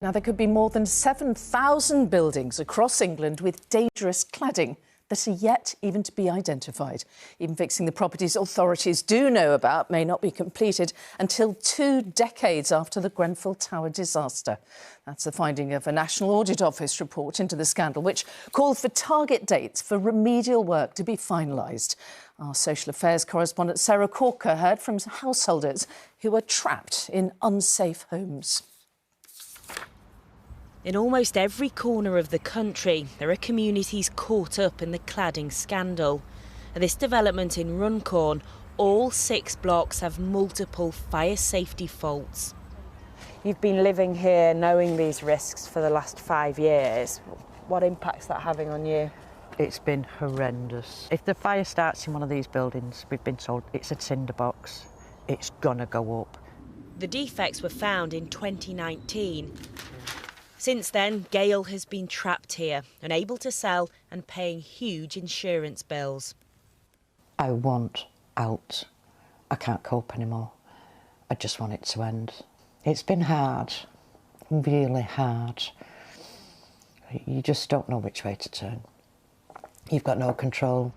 Now, there could be more than 7,000 buildings across England with dangerous cladding that are yet even to be identified. Even fixing the properties authorities do know about may not be completed until 2 decades after the Grenfell Tower disaster. That's the finding of a National Audit Office report into the scandal, which called for target dates for remedial work to be finalised. Our social affairs correspondent Sarah Corker heard from householders who are trapped in unsafe homes. In almost every corner of the country, there are communities caught up in the cladding scandal. At this development in Runcorn, all 6 blocks have multiple fire safety faults. You've been living here knowing these risks for the last 5 years. What impact's that having on you? It's been horrendous. If the fire starts in one of these buildings, we've been told it's a tinderbox. It's gonna go up. The defects were found in 2019. Since then, Gail has been trapped here, unable to sell and paying huge insurance bills. I want out. I can't cope anymore. I just want it to end. It's been hard, really hard. You just don't know which way to turn. You've got no control.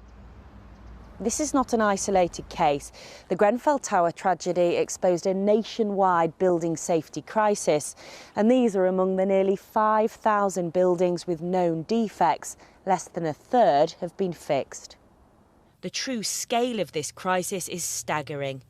This is not an isolated case. The Grenfell Tower tragedy exposed a nationwide building safety crisis, and these are among the nearly 5,000 buildings with known defects. Less than a third have been fixed. The true scale of this crisis is staggering.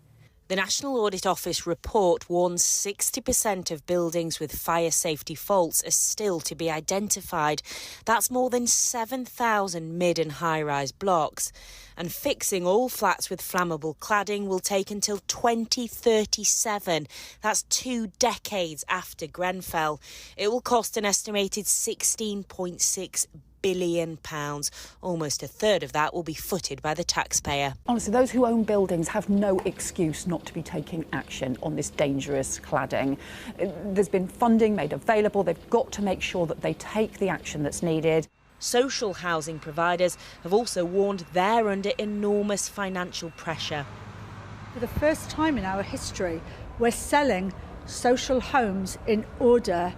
The National Audit Office report warns 60% of buildings with fire safety faults are still to be identified. That's more than 7,000 mid and high-rise blocks. And fixing all flats with flammable cladding will take until 2037. That's 2 decades after Grenfell. It will cost an estimated £16.6 billion. Almost a third of that will be footed by the taxpayer. Honestly, those who own buildings have no excuse not to be taking action on this dangerous cladding. There's been funding made available. They've got to make sure that they take the action that's needed. Social housing providers have also warned they're under enormous financial pressure. For the first time in our history, we're selling social homes in order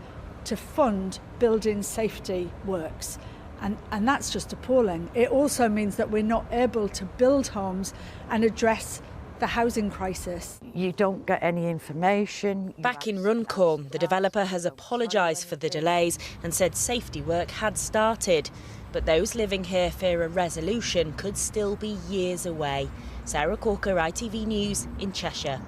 to fund building safety works. And that's just appalling. It also means that we're not able to build homes and address the housing crisis. You don't get any information. Back in Runcorn, the developer has apologised for the delays and said safety work had started. But those living here fear a resolution could still be years away. Sarah Corker, ITV News in Cheshire.